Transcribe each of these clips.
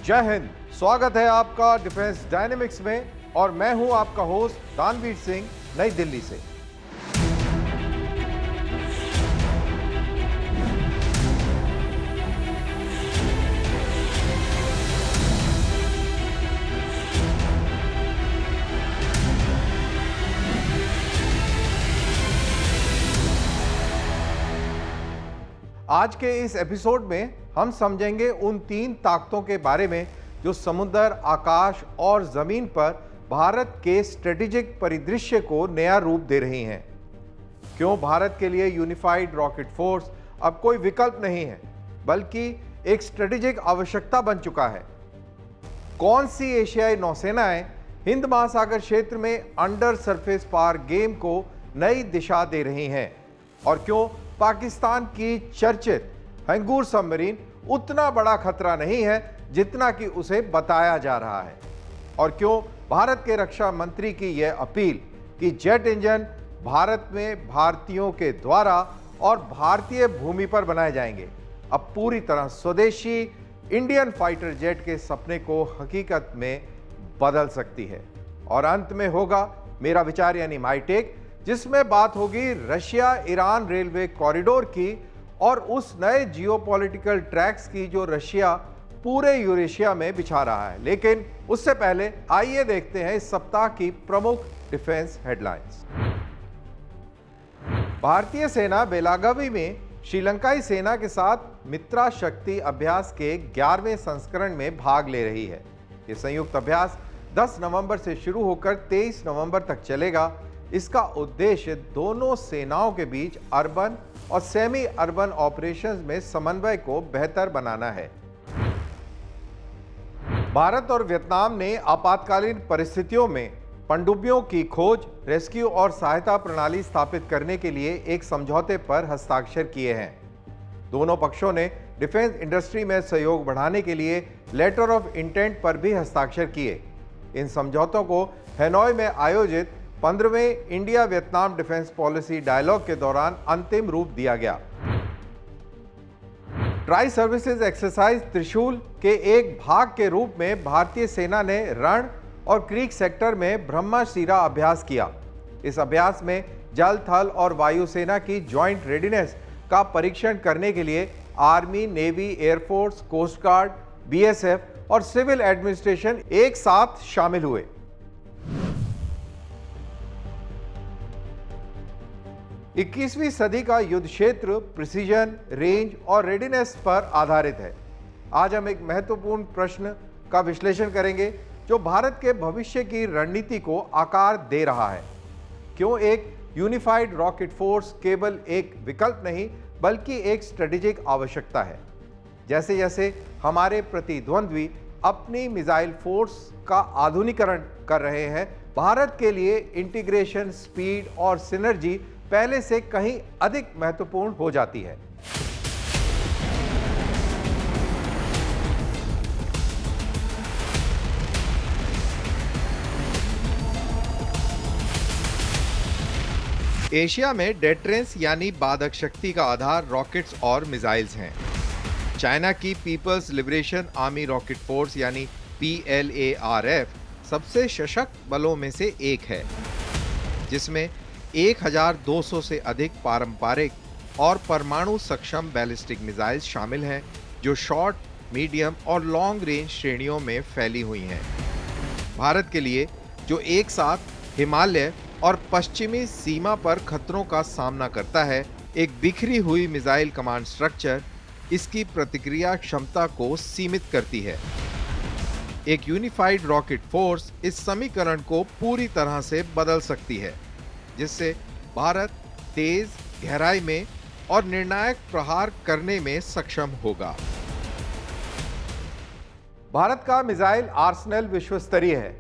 जय हिंद। स्वागत है आपका डिफेंस डायनेमिक्स में और मैं हूं आपका होस्ट दानवीर सिंह, नई दिल्ली से। आज के इस एपिसोड में हम समझेंगे उन 3 ताकतों के बारे में जो समुद्र, आकाश और जमीन पर भारत के स्ट्रेटेजिक परिदृश्य को नया रूप दे रही हैं। क्यों भारत के लिए यूनिफाइड रॉकेट फोर्स अब कोई विकल्प नहीं है, बल्कि एक स्ट्रेटेजिक आवश्यकता बन चुका है। कौन सी एशियाई नौसेनाएं हिंद महासागर क्षेत्र में अंडर सरफेस पार गेम को नई दिशा दे रही हैं, और क्यों पाकिस्तान की चर्चित हैंगूर सबमरीन उतना बड़ा खतरा नहीं है जितना कि उसे बताया जा रहा है, और क्यों भारत के रक्षा मंत्री की यह अपील कि जेट इंजन भारत में भारतीयों के द्वारा और भारतीय भूमि पर बनाए जाएंगे अब पूरी तरह स्वदेशी इंडियन फाइटर जेट के सपने को हकीकत में बदल सकती है। और अंत में होगा मेरा विचार यानी माय टेक, जिसमें बात होगी रशिया ईरान रेलवे कॉरिडोर की और उस नए जियोपॉलिटिकल ट्रैक्स की जो रशिया पूरे यूरेशिया में बिछा रहा है। लेकिन उससे पहले आइए देखते हैं इस सप्ताह की प्रमुख डिफेंस हेडलाइंस। भारतीय सेना बेलागावी में श्रीलंकाई सेना के साथ मित्रा शक्ति अभ्यास के 11वें संस्करण में भाग ले रही है। ये संयुक्त अभ्यास 10 नवंबर से शुरू होकर 23 नवंबर तक चलेगा। इसका उद्देश्य दोनों सेनाओं के बीच अर्बन और सेमी अर्बन ऑपरेशंस में समन्वय को बेहतर बनाना है। भारत और वियतनाम ने आपातकालीन परिस्थितियों में पनडुब्बियों की खोज, रेस्क्यू और सहायता प्रणाली स्थापित करने के लिए एक समझौते पर हस्ताक्षर किए हैं। दोनों पक्षों ने डिफेंस इंडस्ट्री में सहयोग बढ़ाने के लिए लेटर ऑफ इंटेंट पर भी हस्ताक्षर किए। इन समझौतों को हैनोई में आयोजित 15वें India Vietnam defence policy dialogue के दौरान अंतिम रूप दिया गया। ट्राई सर्विसेज एक्सरसाइज त्रिशूल के एक भाग के रूप में भारतीय सेना ने रण और क्रीक सेक्टर में ब्रह्मशिरा अभ्यास किया। इस अभ्यास में जल, थल और वायुसेना की ज्वाइंट रेडीनेस का परीक्षण करने के लिए army, navy, air force, coast guard, BSF और सिविल एडमिनिस्ट्रेशन एक साथ शामिल हुए। इक्कीसवीं सदी का युद्ध क्षेत्र प्रिसीजन, रेंज और रेडीनेस पर आधारित है। आज हम एक महत्वपूर्ण प्रश्न का विश्लेषण करेंगे जो भारत के भविष्य की रणनीति को आकार दे रहा है। क्यों एक यूनिफाइड रॉकेट फोर्स केवल एक विकल्प नहीं बल्कि एक स्ट्रेटेजिक आवश्यकता है। जैसे जैसे हमारे प्रतिद्वंद्वी अपनी मिसाइल फोर्स का आधुनिकीकरण कर रहे हैं, भारत के लिए इंटीग्रेशन, स्पीड और सिनर्जी पहले से कहीं अधिक महत्वपूर्ण हो जाती है। एशिया में डेटरेंस यानी बाधक शक्ति का आधार रॉकेट्स और मिसाइल्स हैं। चाइना की people's liberation army rocket force यानी PLARF सबसे सशक्त बलों में से एक है, जिसमें 1200 से अधिक पारंपरिक और परमाणु सक्षम बैलिस्टिक मिसाइल्स शामिल हैं, जो शॉर्ट, मीडियम और लॉन्ग रेंज श्रेणियों में फैली हुई हैं। भारत के लिए, जो एक साथ हिमालय और पश्चिमी सीमा पर खतरों का सामना करता है, एक बिखरी हुई मिसाइल कमांड स्ट्रक्चर इसकी प्रतिक्रिया क्षमता को सीमित करती है। एक यूनिफाइड रॉकेट फोर्स इस समीकरण को पूरी तरह से बदल सकती है, जिससे भारत तेज, गहराई में और निर्णायक प्रहार करने में सक्षम होगा। भारत का मिसाइल आर्सेनल विश्व स्तरीय है,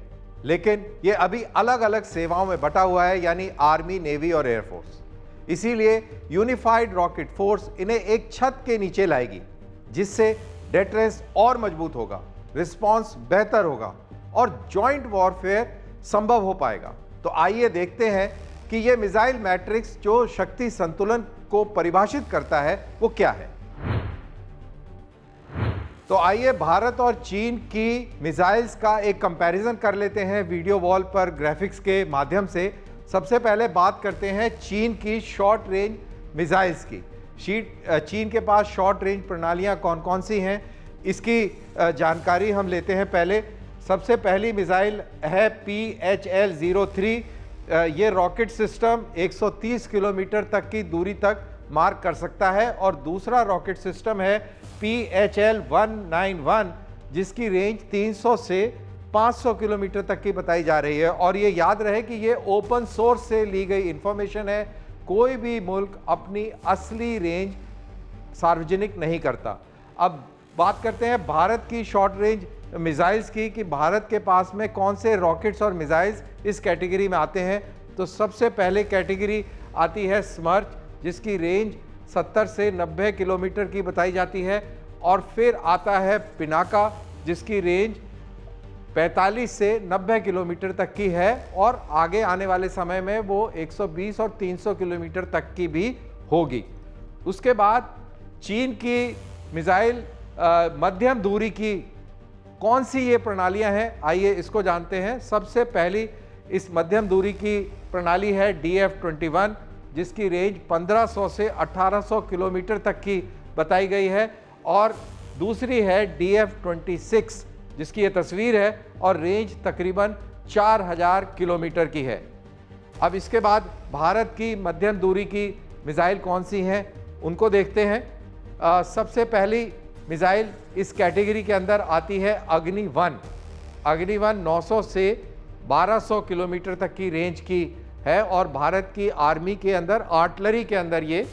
लेकिन यह अभी अलग अलग सेवाओं में बटा हुआ है, यानी आर्मी, नेवी और एयरफोर्स। इसीलिए यूनिफाइड रॉकेट फोर्स इन्हें एक छत के नीचे लाएगी, जिससे डेटरेंस और मजबूत होगा, रिस्पॉन्स बेहतर होगा और जॉइंट वॉरफेयर संभव हो पाएगा। तो आइए देखते हैं कि यह मिसाइल मैट्रिक्स जो शक्ति संतुलन को परिभाषित करता है वो क्या है। तो आइए भारत और चीन की मिसाइल्स का एक कंपैरिजन कर लेते हैं वीडियो वॉल पर ग्राफिक्स के माध्यम से। सबसे पहले बात करते हैं चीन की शॉर्ट रेंज मिसाइल्स की। चीन के पास शॉर्ट रेंज प्रणालियां कौन कौन सी हैं, इसकी जानकारी हम लेते हैं। पहले सबसे पहली मिसाइल है PHL-03। ये रॉकेट सिस्टम 130 किलोमीटर तक की दूरी तक मार्क कर सकता है। और दूसरा रॉकेट सिस्टम है PHL-191, जिसकी रेंज 300 से 500 किलोमीटर तक की बताई जा रही है। और ये याद रहे कि ये ओपन सोर्स से ली गई इंफॉर्मेशन है, कोई भी मुल्क अपनी असली रेंज सार्वजनिक नहीं करता। अब बात करते हैं भारत की शॉर्ट रेंज मिसाइल्स की कि भारत के पास में कौन से रॉकेट्स और मिसाइल्स इस कैटेगरी में आते हैं। तो सबसे पहले कैटेगरी आती है स्मर्च, जिसकी रेंज 70 से 90 किलोमीटर की बताई जाती है। और फिर आता है पिनाका, जिसकी रेंज 45 से 90 किलोमीटर तक की है और आगे आने वाले समय में वो 120 और 300 किलोमीटर तक की भी होगी। उसके बाद चीन की मिसाइल मध्यम दूरी की कौन सी ये प्रणालियां हैं, आइए इसको जानते हैं। सबसे पहली इस मध्यम दूरी की प्रणाली है DF-21, जिसकी रेंज 1500 से 1800 किलोमीटर तक की बताई गई है। और दूसरी है DF-26, जिसकी ये तस्वीर है और रेंज तकरीबन 4000 किलोमीटर की है। अब इसके बाद भारत की मध्यम दूरी की मिसाइल कौन सी हैं उनको देखते हैं। सबसे पहली मिसाइल इस कैटेगरी के अंदर आती है अग्नि-1। अग्नि-1 900 से 1200 किलोमीटर तक की रेंज की है और भारत की आर्मी के अंदर आर्टिलरी के अंदर ये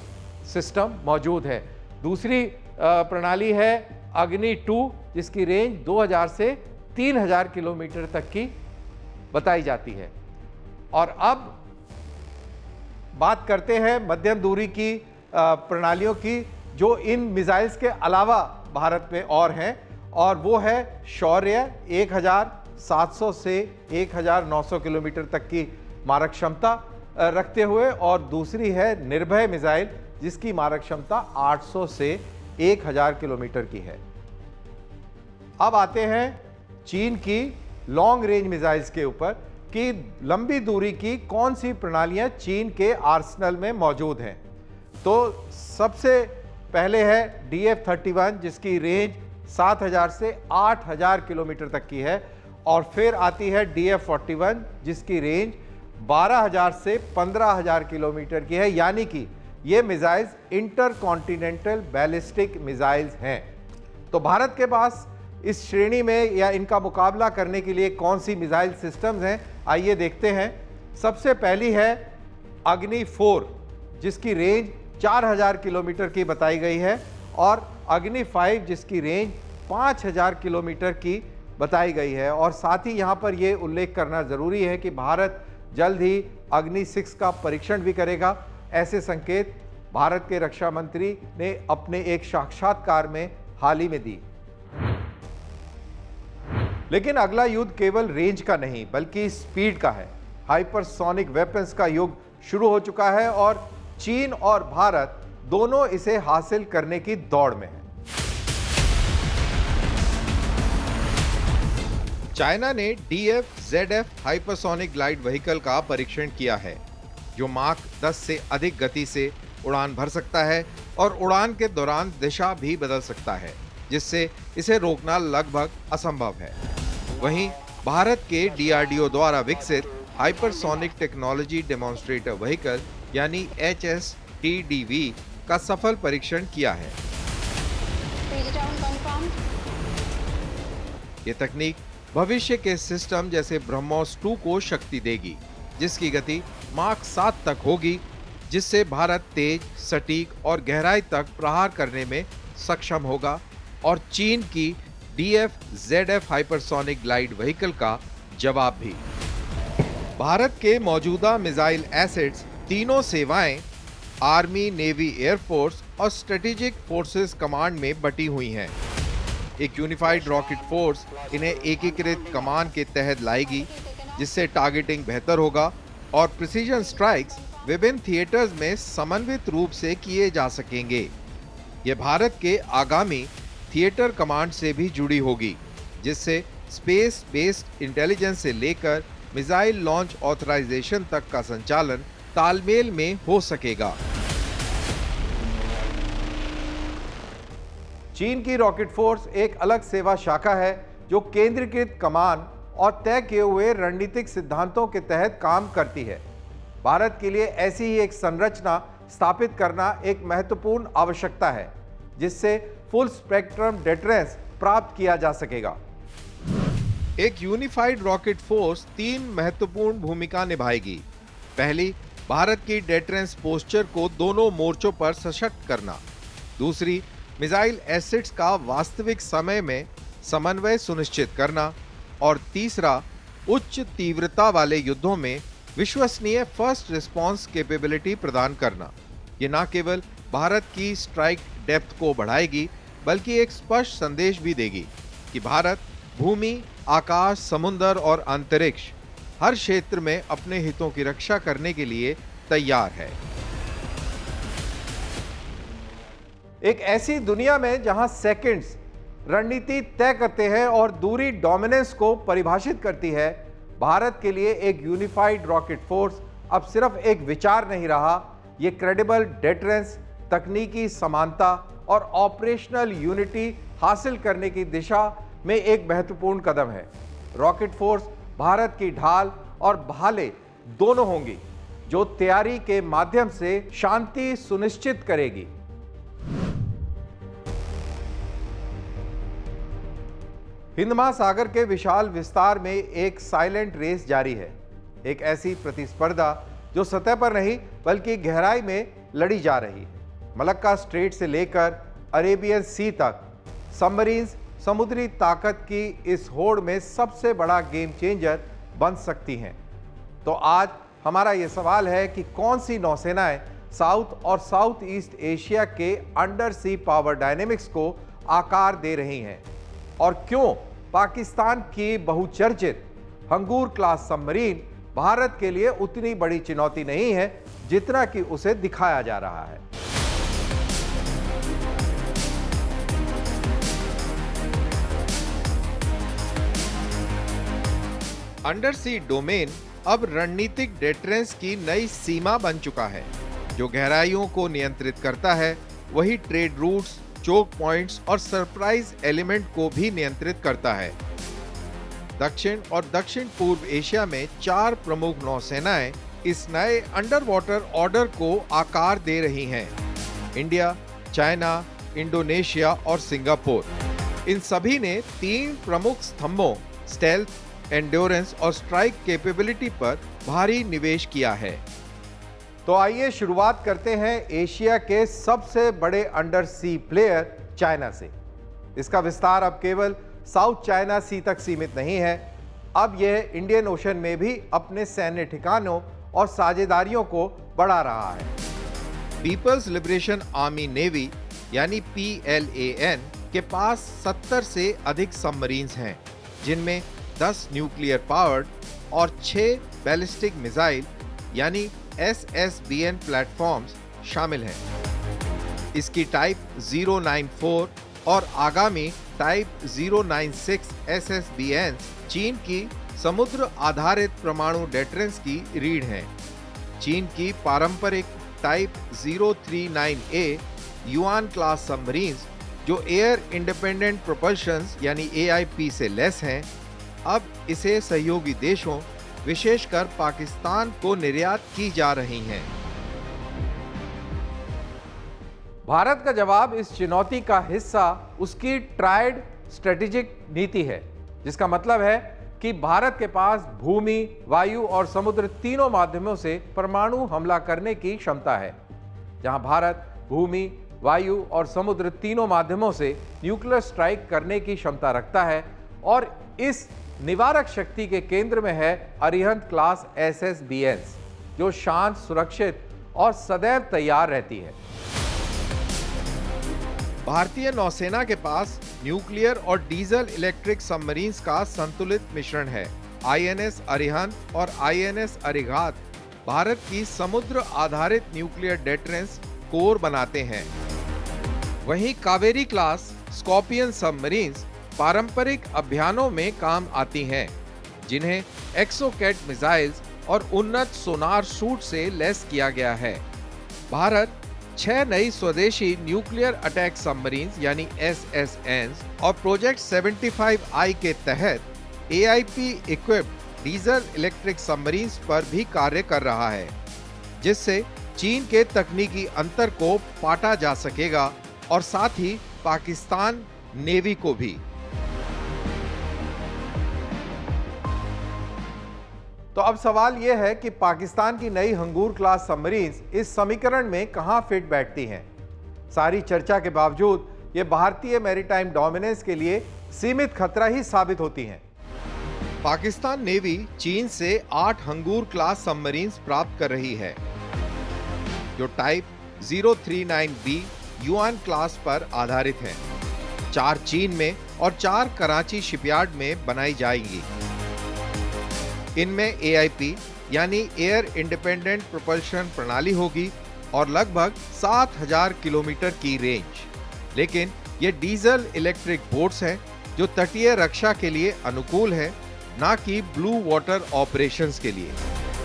सिस्टम मौजूद है। दूसरी प्रणाली है अग्नि-2, जिसकी रेंज 2000 से 3000 किलोमीटर तक की बताई जाती है। और अब बात करते हैं मध्यम दूरी की प्रणालियों की जो इन मिसाइल्स के अलावा भारत में और हैं, और वो है शौर्य 1700 से 1900 किलोमीटर तक की मारक क्षमता रखते हुए, और दूसरी है निर्भय मिसाइल, जिसकी मारक क्षमता 800 से 1000 किलोमीटर की है। अब आते हैं चीन की लॉन्ग रेंज मिसाइल्स के ऊपर कि लंबी दूरी की कौन सी प्रणालियां चीन के आर्सेनल में मौजूद हैं। तो सबसे पहले है DF-31, जिसकी रेंज 7000 से 8000 किलोमीटर तक की है। और फिर आती है DF-41, जिसकी रेंज 12000 से 15000 किलोमीटर की है। यानी कि ये मिसाइल्स इंटरकॉन्टिनेंटल बैलिस्टिक मिसाइल्स हैं। तो भारत के पास इस श्रेणी में या इनका मुकाबला करने के लिए कौन सी मिसाइल सिस्टम्स हैं, आइए देखते हैं। सबसे पहली है अग्नि-4, जिसकी रेंज 4000 किलोमीटर की बताई गई है। और अग्नि-5, जिसकी रेंज 5000 किलोमीटर की बताई गई है। और साथ ही यहाँ पर यह उल्लेख करना ज़रूरी है कि भारत जल्द ही अग्नि-6 का परीक्षण भी करेगा। ऐसे संकेत भारत के रक्षा मंत्री ने अपने एक साक्षात्कार में हाल ही में दी। लेकिन अगला युद्ध केवल रेंज का नहीं बल्कि स्पीड का है। हाइपरसोनिक वेपन्स का युग शुरू हो चुका है और चीन और भारत दोनों इसे हासिल करने की दौड़ में हैं। चाइना ने DF-ZF हाइपरसोनिक ग्लाइड व्हीकल का परीक्षण किया है, जो माक 10 से अधिक गति से उड़ान भर सकता है और उड़ान के दौरान दिशा भी बदल सकता है, जिससे इसे रोकना लगभग असंभव है। वहीं भारत के DRDO द्वारा विकसित हाइपरसोनिक टेक्नोलॉजी डेमोन्स्ट्रेटर व्हीकल यानी HSTDV का सफल परीक्षण किया है। ये तकनीक भविष्य के सिस्टम जैसे ब्रह्मोस 2 को शक्ति देगी, जिसकी गति माक 7 तक होगी, जिससे भारत तेज, सटीक और गहराई तक प्रहार करने में सक्षम होगा। और चीन की DF-ZF हाइपरसोनिक ग्लाइड व्हीकल का जवाब भी। भारत के मौजूदा मिसाइल एसेट्स तीनों सेवाएं आर्मी, नेवी, एयरफोर्स और स्ट्रेटेजिक फोर्सेस कमांड में बटी हुई हैं। एक यूनिफाइड रॉकेट फोर्स इन्हें एकीकृत कमान के तहत लाएगी, जिससे टारगेटिंग बेहतर होगा और प्रिसीजन स्ट्राइक्स विभिन्न थिएटर्स में समन्वित रूप से किए जा सकेंगे। यह भारत के आगामी थिएटर कमांड से भी जुड़ी होगी, जिससे स्पेस बेस्ड इंटेलिजेंस से लेकर मिसाइल लॉन्च ऑथराइजेशन तक का संचालन तालमेल में हो सकेगा। चीन की रॉकेट फोर्स एक अलग सेवा शाखा है जो केंद्रीकृत कमान और तय किए हुए रणनीतिक सिद्धांतों के तहत काम करती है। भारत के लिए ऐसी ही एक संरचना स्थापित करना एक महत्वपूर्ण आवश्यकता है, जिससे फुल स्पेक्ट्रम डिटरेंस प्राप्त किया जा सकेगा। एक यूनिफाइड रॉकेट फोर्स 3 महत्वपूर्ण भूमिका निभाएगी। पहली, भारत की डिटरेंस पोस्चर को दोनों मोर्चों पर सशक्त करना। दूसरी, मिसाइल एसेट्स का वास्तविक समय में समन्वय सुनिश्चित करना। और तीसरा, उच्च तीव्रता वाले युद्धों में विश्वसनीय फर्स्ट रिस्पांस कैपेबिलिटी प्रदान करना। ये न केवल भारत की स्ट्राइक डेप्थ को बढ़ाएगी, बल्कि एक स्पष्ट संदेश भी देगी कि भारत भूमि, आकाश, समुद्र और अंतरिक्ष हर क्षेत्र में अपने हितों की रक्षा करने के लिए तैयार है। एक ऐसी दुनिया में जहां सेकंड्स रणनीति तय करते हैं और दूरी डोमिनेंस को परिभाषित करती है, भारत के लिए एक यूनिफाइड रॉकेट फोर्स अब सिर्फ एक विचार नहीं रहा, ये क्रेडिबल डिटरेंस, तकनीकी समानता और ऑपरेशनल यूनिटी हासिल करने की दिशा में एक महत्वपूर्ण कदम है। रॉकेट फोर्स भारत की ढाल और भाले दोनों होंगी, जो तैयारी के माध्यम से शांति सुनिश्चित करेगी। हिंद महासागर के विशाल विस्तार में एक साइलेंट रेस जारी है, एक ऐसी प्रतिस्पर्धा जो सतह पर नहीं बल्कि गहराई में लड़ी जा रही है। मलक्का स्ट्रेट से लेकर अरेबियन सी तक सबमरीन्स समुद्री ताकत की इस होड़ में सबसे बड़ा गेम चेंजर बन सकती हैं। तो आज हमारा यह सवाल है कि कौन सी नौसेनाएं साउथ और साउथ ईस्ट एशिया के अंडर सी पावर डायनेमिक्स को आकार दे रही हैं, और क्यों पाकिस्तान की बहुचर्चित हंगूर क्लास सबमरीन भारत के लिए उतनी बड़ी चुनौती नहीं है जितना कि उसे दिखाया जा रहा है। अंडर सी डोमेन अब रणनीतिक डिटरेंस की नई सीमा बन चुका है, जो गहराइयों को नियंत्रित करता है, वही ट्रेड रूट्स, चोक पॉइंट्स और सरप्राइज एलिमेंट को भी नियंत्रित करता है। दक्षिण और दक्षिण पूर्व एशिया में 4 प्रमुख नौसेनाएं इस नए अंडर वाटर ऑर्डर को आकार दे रही हैं। इंडिया, चाइना, इंडोनेशिया और सिंगापुर। इन सभी ने 3 प्रमुख स्तंभों स्टेल्थ, एंड्योरेंस और स्ट्राइक कैपेबिलिटी पर भारी निवेश किया है। तो आइए शुरुआत करते हैं एशिया के सबसे बड़े अंडर सी प्लेयर चाइना से। इसका विस्तार अब केवल साउथ चाइना सी तक सीमित नहीं है, अब यह इंडियन ओशन में भी अपने सैन्य ठिकानों और साझेदारियों को बढ़ा रहा है। पीपल्स लिबरेशन आर्मी नेवी यानी PLAN के पास 70 से अधिक सबमरीन्स हैं, जिनमें 10 न्यूक्लियर पावर्ड और 6 बैलिस्टिक मिसाइल यानी SSBN प्लेटफॉर्म्स शामिल हैं। इसकी टाइप 094 और आगामी टाइप 096 SSBN चीन की समुद्र आधारित परमाणु डिटरेंस की रीढ़ हैं। चीन की पारंपरिक type 039A yuan class submarines जो एयर इंडिपेंडेंट प्रोपल्शन यानी AIP से लेस हैं, अब इसे सहयोगी देशों विशेषकर पाकिस्तान को निर्यात की जा रही हैं। भारत का जवाब इस चुनौती का हिस्सा उसकी ट्राइड स्ट्रेटेजिक नीति है, जिसका मतलब है कि भारत के पास भूमि, वायु और समुद्र तीनों माध्यमों से परमाणु हमला करने की क्षमता है। जहां भारत भूमि, वायु और समुद्र तीनों माध्यमों से न्यूक्लियर स्ट्राइक करने की क्षमता रखता है, और इस निवारक शक्ति के केंद्र में है अरिहंत क्लास SSBN, जो शांत, सुरक्षित और सदैव तैयार रहती है। भारतीय नौसेना के पास न्यूक्लियर और डीजल इलेक्ट्रिक सबमरीन्स का संतुलित मिश्रण है। INS अरिहंत और INS अरिघात भारत की समुद्र आधारित न्यूक्लियर डिटरेंस कोर बनाते हैं। वहीं कावेरी क्लास स्कॉर्पियन सबमरीन्स पारंपरिक अभियानों में काम आती हैं, जिन्हें एक्सोकैट मिसाइल्स और उन्नत सोनार सूट से लैस किया गया है। भारत 6 नई स्वदेशी न्यूक्लियर अटैक सबमरीन्स यानी SSNs और प्रोजेक्ट 75I के तहत AIP equipped diesel electric submarines पर भी कार्य कर रहा है, जिससे चीन के तकनीकी अंतर को पाटा जा सकेगा और साथ ही पाकिस्तान नेवी को भी। तो अब सवाल यह है कि पाकिस्तान की नई हंगूर क्लास सबमरीन्स इस समीकरण में कहां फिट बैठती हैं। सारी चर्चा के बावजूद ये भारतीय मैरीटाइम डोमिनेंस के लिए सीमित खतरा ही साबित होती हैं। पाकिस्तान नेवी चीन से 8 हंगूर क्लास सबमरीन्स प्राप्त कर रही है, जो टाइप 039B युआन क्लास पर आधारित हैं। 4 चीन में और 4 कराची शिपयार्ड में बनाई जाएंगी। इनमें AIP यानी एयर इंडिपेंडेंट प्रोपल्शन प्रणाली होगी और लगभग 7000 किलोमीटर की रेंज। लेकिन ये डीजल इलेक्ट्रिक बोट्स हैं जो तटीय रक्षा के लिए अनुकूल है, ना कि ब्लू वाटर ऑपरेशंस के लिए।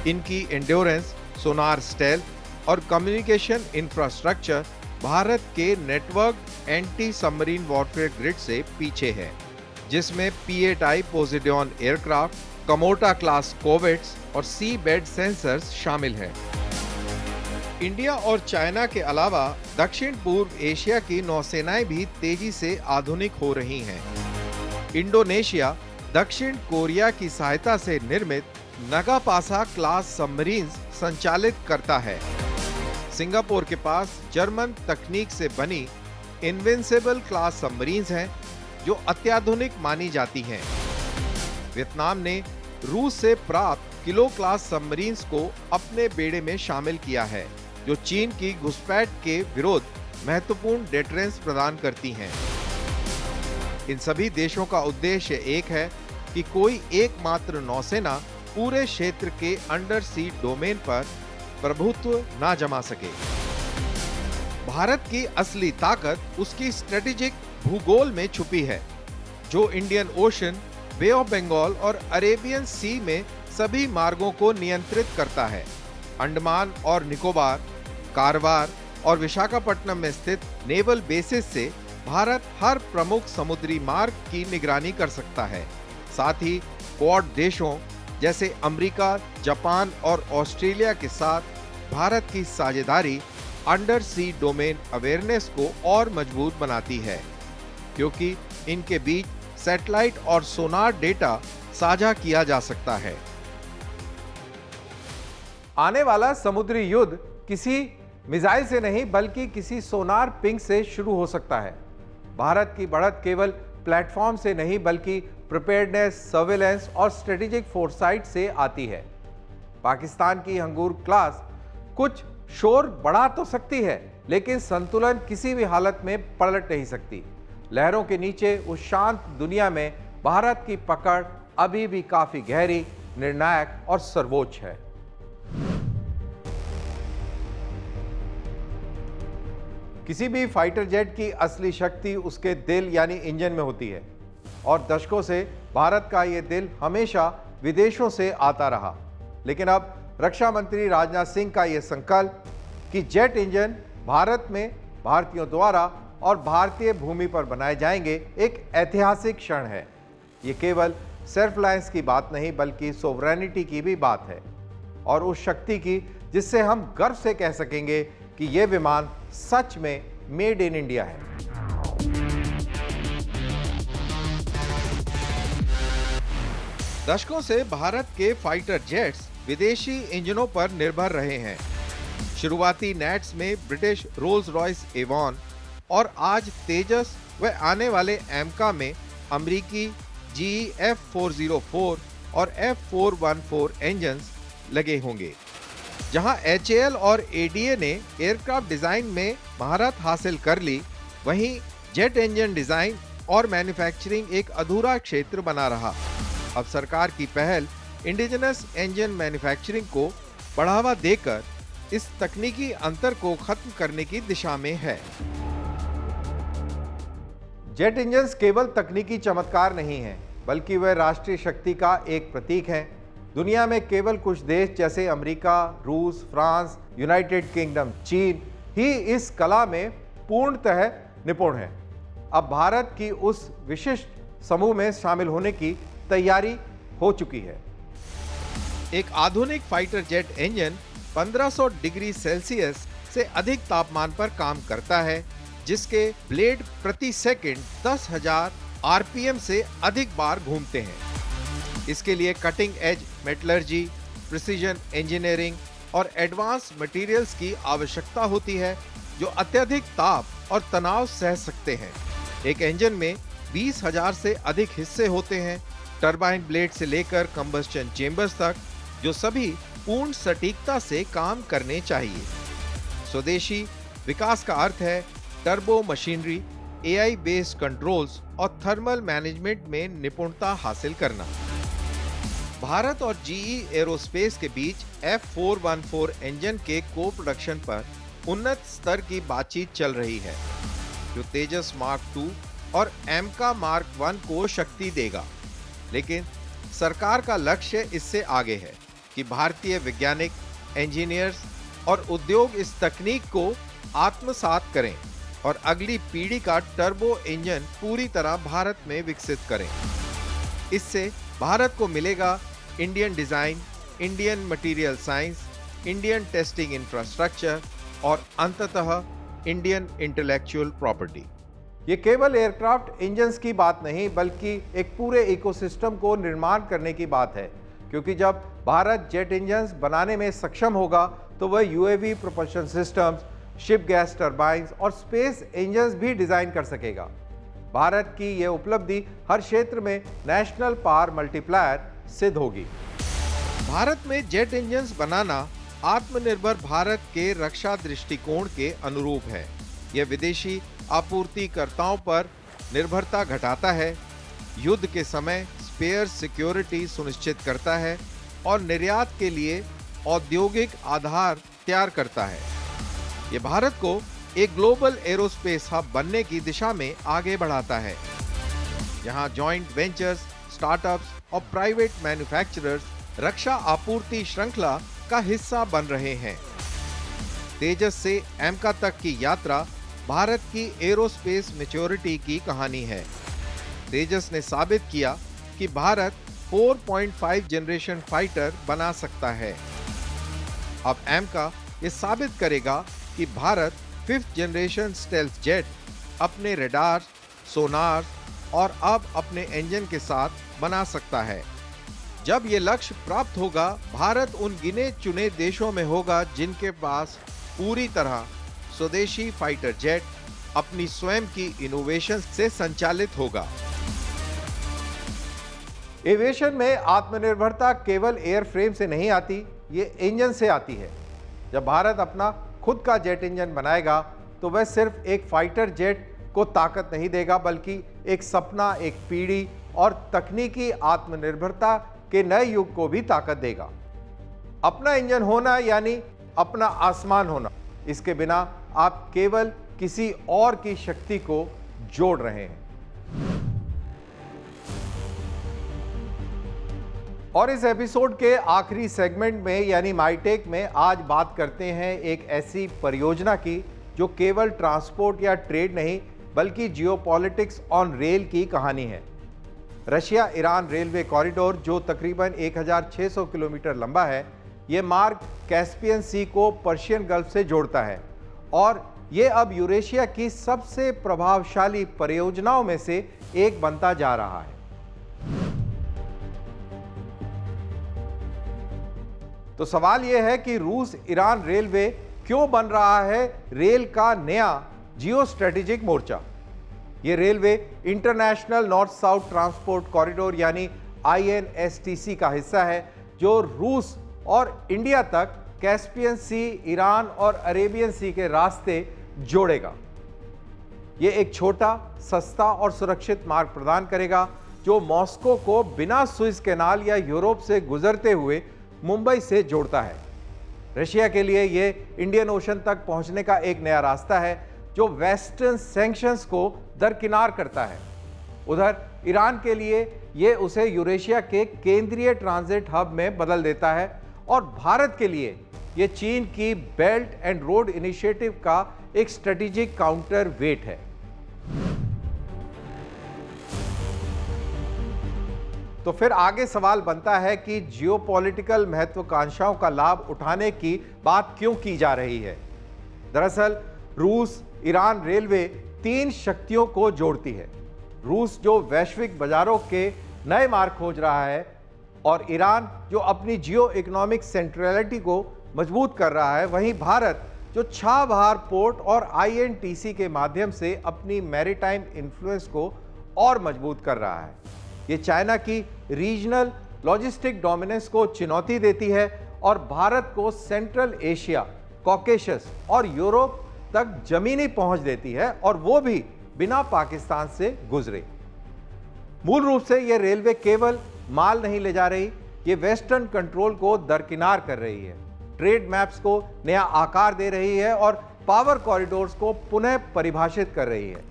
इनकी एंड्योरेंस, सोनार स्टेल्थ और कम्युनिकेशन इंफ्रास्ट्रक्चर भारत के network anti submarine warfare grid से पीछे है, जिसमें PA type Poseidon aircraft, Kamorta class corvettes और सी बेड सेंसर्स शामिल हैं। इंडिया और चाइना के अलावा दक्षिण पूर्व एशिया की नौसेनाएं भी तेजी से आधुनिक हो रही हैं। इंडोनेशिया दक्षिण कोरिया की सहायता से निर्मित नगापासा क्लास सबमरीन्स संचालित करता है। सिंगापुर के पास जर्मन तकनीक से बनी इनविंसिबल क्लास सबमरीन्स हैं, जो अत्याधुनिक मानी जाती हैं। वियतनाम ने रूस से प्राप्त किलो क्लास सबमरीन्स को अपने बेड़े में शामिल किया है, जो चीन की घुसपैठ के विरुद्ध महत्वपूर्ण डेटरेंस प्रदान करती हैं। इन सभी देशों का उद्देश्य एक है कि कोई एकमात्र नौसेना पूरे क्षेत्र के अंडर सी डोमेन पर प्रभुत्व ना जमा सके। भारत की असली ताकत उसकी स्ट्रेटेजिक भूगोल में छुपी है, जो Indian Ocean, Bay of Bengal और अरेबियन सी में सभी मार्गों को नियंत्रित करता है। अंडमान और निकोबार, कारवार और विशाखापट्टनम में स्थित नेवल बेसिस से भारत हर प्रमुख समुद्री मार्ग की निगरानी कर सकता है। साथ ही क्वाड देशों जैसे अमेरिका, जापान और ऑस्ट्रेलिया के साथ भारत की साझेदारी अंडर सी डोमेन अवेयरनेस को और मजबूत बनाती है, क्योंकि इनके बीच सैटेलाइट और सोनार डेटा साझा किया जा सकता है। आने वाला समुद्री युद्ध किसी मिसाइल से नहीं बल्कि किसी सोनार पिंग से शुरू हो सकता है। भारत की बढ़त केवल प्लेटफॉर्म से नहीं बल्कि प्रिपेयर्डनेस, सर्वेलेंस और स्ट्रेटेजिक फोरसाइट से आती है। पाकिस्तान की हंगूर क्लास कुछ शोर बढ़ा तो सकती है, लेकिन संतुलन किसी भी हालत में पलट नहीं सकती। लहरों के नीचे उस शांत दुनिया में भारत की पकड़ अभी भी काफी गहरी, निर्णायक और सर्वोच्च है। किसी भी फाइटर जेट की असली शक्ति उसके दिल यानी इंजन में होती है, और दशकों से भारत का यह दिल हमेशा विदेशों से आता रहा। लेकिन अब रक्षा मंत्री राजनाथ सिंह का यह संकल्प कि जेट इंजन भारत में भारतीयों द्वारा और भारतीय भूमि पर बनाए जाएंगे एक ऐतिहासिक क्षण है। ये केवल सेल्फ रिलायंस की बात नहीं बल्कि सोवरेनिटी की भी बात है, और उस शक्ति की जिससे हम गर्व से कह सकेंगे कि यह विमान सच में मेड इन इंडिया है। दशकों से भारत के फाइटर जेट्स विदेशी इंजनों पर निर्भर रहे हैं। शुरुआती नेट्स में ब्रिटिश रोल्स रॉयस एवॉन और आज तेजस व आने वाले एमका में अमेरिकी GE F404 और F414 इंजन्स लगे होंगे। जहां HAL और ADA ने एयरक्राफ्ट डिजाइन में महारत हासिल कर ली, वहीं जेट इंजन डिजाइन और मैन्युफैक्चरिंग एक अधूरा क्षेत्र बना रहा। अब सरकार की पहल इंडिजिनस इंजन मैन्युफैक्चरिंग को बढ़ावा देकर इस तकनीकी अंतर को खत्म करने की दिशा में है। जेट इंजन्स केवल तकनीकी चमत्कार नहीं हैं, बल्कि वे राष्ट्रीय शक्ति का एक प्रतीक हैं। दुनिया में केवल कुछ देश जैसे अमेरिका, रूस, फ्रांस, यूनाइटेड किंगडम, चीन ही इस कला में पूर्णतः निपुण हैं। अब भारत की उस विशिष्ट समूह में शामिल होने की तैयारी हो चुकी है। एक आधुनिक fighter jet engine 1500 degree Celsius से अधिक तापमान पर काम करता है, जिसके ब्लेड प्रति सेकंड 10,000 आरपीएम से अधिक बार घूमते हैं। इसके लिए cutting edge metallurgy, precision engineering और एडवांस मटेरियल्स की आवश्यकता होती है, जो अत्यधिक ताप और तनाव सह सकते हैं। एक इंजन में 20,000 से अधिक हिस्से होते हैं, टरबाइन ब्लेड से लेकर कंबस्टन चेंबर्स तक, जो सभी पूर्ण सटीकता से काम करने चाहिए। स्वदेशी विकास का अर्थ है turbo machinery, AI based controls और थर्मल मैनेजमेंट में निपुणता हासिल करना। भारत और जीई एरोस्पेस के बीच F414 इंजन के को प्रोडक्शन पर उन्नत स्तर की बातचीत चल रही है, जो तेजस मार्क 2 और एमका मार्क 1 को शक्ति देगा। लेकिन सरकार का लक्ष्य इससे आगे है कि भारतीय वैज्ञानिक, इंजीनियर्स और उद्योग इस तकनीक को आत्मसात करें और अगली पीढ़ी का टर्बो इंजन पूरी तरह भारत में विकसित करें। इससे भारत को मिलेगा Indian design, Indian material science, Indian testing infrastructure और अंततः इंडियन इंटेलेक्चुअल प्रॉपर्टी। ये केवल एयरक्राफ्ट इंजन्स की बात नहीं, बल्कि एक पूरे इकोसिस्टम को निर्माण करने की बात है, क्योंकि जब भारत जेट इंजन्स बनाने में सक्षम होगा तो वह UAV propulsion systems, ship gas turbines और स्पेस इंजन्स भी डिजाइन कर सकेगा। भारत की यह उपलब्धि हर क्षेत्र में नेशनल पावर मल्टीप्लायर सिद्ध होगी। भारत में जेट इंजन्स बनाना आत्मनिर्भर भारत के रक्षा दृष्टिकोण के अनुरूप है। यह विदेशी आपूर्तिकर्ताओं पर निर्भरता घटाता है, युद्ध के समय स्पेयर सिक्योरिटी सुनिश्चित करता है और निर्यात के लिए औद्योगिक आधार तैयार करता है। ये भारत को एक ग्लोबल एरोस्पेस हब बनने की दिशा में आगे बढ़ाता है, जहां जॉइंट वेंचर्स, स्टार्टअप्स और प्राइवेट मैन्युफैक्चरर्स रक्षा आपूर्ति श्रृंखला का हिस्सा बन रहे हैं। तेजस से एमका तक की यात्रा भारत की एरोस्पेस मैच्योरिटी की कहानी है। तेजस ने साबित किया कि भारत 4.5 जनरेशन फाइटर बना सकता है। अब एमका ये साबित करेगा कि Bharat 5th generation stealth jet अपने रडार, सोनार और अब अपने इंजन के साथ बना सकता है। जब ये लक्ष्य प्राप्त होगा, भारत उन गिने चुने देशों में होगा जिनके पास पूरी तरह स्वदेशी फाइटर जेट अपनी स्वयं की इनोवेशन से संचालित होगा। एविएशन में आत्मनिर्भरता केवल एयरफ्रेम से नहीं आती, ये इंजन से आती है। जब भारत अपना खुद का जेट इंजन बनाएगा तो वह सिर्फ एक फाइटर जेट को ताकत नहीं देगा, बल्कि एक सपना, एक पीढ़ी और तकनीकी आत्मनिर्भरता के नए युग को भी ताकत देगा। अपना इंजन होना यानी अपना आसमान होना। इसके बिना आप केवल किसी और की शक्ति को जोड़ रहे हैं। और इस एपिसोड के आखिरी सेगमेंट में यानी माईटेक में आज बात करते हैं एक ऐसी परियोजना की जो केवल ट्रांसपोर्ट या ट्रेड नहीं, बल्कि जियोपॉलिटिक्स ऑन रेल की कहानी है। रशिया ईरान रेलवे कॉरिडोर, जो तकरीबन 1600 किलोमीटर लंबा है, ये मार्ग कैस्पियन सी को पर्शियन गल्फ से जोड़ता है और ये अब यूरेशिया की सबसे प्रभावशाली परियोजनाओं में से एक बनता जा रहा है। तो सवाल यह है कि रूस ईरान रेलवे क्यों बन रहा है रेल का नया जियो स्ट्रेटेजिक मोर्चा। ये railway international north south transport corridor यानी INSTC का हिस्सा है, जो रूस और इंडिया तक कैस्पियन सी, ईरान और अरेबियन सी के रास्ते जोड़ेगा। ये एक छोटा, सस्ता और सुरक्षित मार्ग प्रदान करेगा जो मॉस्को को बिना सुइज कैनाल या यूरोप से गुजरते हुए मुंबई से जोड़ता है। रशिया के लिए यह इंडियन ओशन तक पहुंचने का एक नया रास्ता है। जो वेस्टर्न सैंक्शंस को दरकिनार करता है। उधर ईरान के लिए ये उसे यूरेशिया के केंद्रीय ट्रांजिट हब में बदल देता है और भारत के लिए ये चीन की बेल्ट एंड रोड इनिशिएटिव का एक स्ट्रेटेजिक काउंटर वेट है। तो फिर आगे सवाल बनता है कि जियोपॉलिटिकल महत्वाकांक्षाओं का लाभ उठाने की बात क्यों की जा रही है। दरअसल रूस ईरान रेलवे 3 शक्तियों को जोड़ती है। रूस जो वैश्विक बाजारों के नए मार्ग खोज रहा है और ईरान जो अपनी जियो इकोनॉमिक सेंट्रलिटी को मजबूत कर रहा है, वहीं भारत जो छाबहार पोर्ट और आईएनटीसी के माध्यम से अपनी मैरीटाइम इन्फ्लुएंस को और मजबूत कर रहा है। ये चाइना की रीजनल लॉजिस्टिक डोमिनेंस को चुनौती देती है और भारत को सेंट्रल एशिया, कॉकेशस और यूरोप तक जमीनी पहुंच देती है, और वो भी बिना पाकिस्तान से गुजरे। मूल रूप से यह रेलवे केवल माल नहीं ले जा रही, ये वेस्टर्न कंट्रोल को दरकिनार कर रही है, ट्रेड मैप्स को नया आकार दे रही है और पावर कॉरिडोर्स को पुनः परिभाषित कर रही है।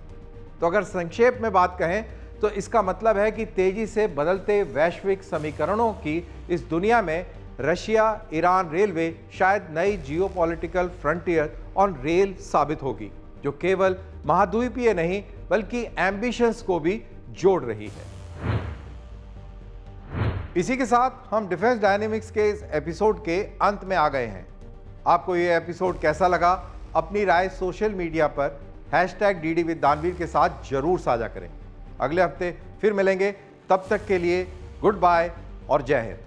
तो अगर संक्षेप में बात कहें तो इसका मतलब है कि तेजी से बदलते वैश्विक समीकरणों की इस दुनिया में रशिया ईरान रेलवे शायद नई जियोपॉलिटिकल फ्रंटियर ऑन रेल साबित होगी, जो केवल महाद्वीपीय नहीं बल्कि एम्बिशंस को भी जोड़ रही है। इसी के साथ हम डिफेंस डायनेमिक्स के इस एपिसोड के अंत में आ गए हैं। आपको ये एपिसोड कैसा लगा? अपनी राय सोशल मीडिया पर #DD with दानवीर के साथ जरूर साझा करें। अगले हफ्ते फिर मिलेंगे, तब तक के लिए गुड बाय और जय हिंद।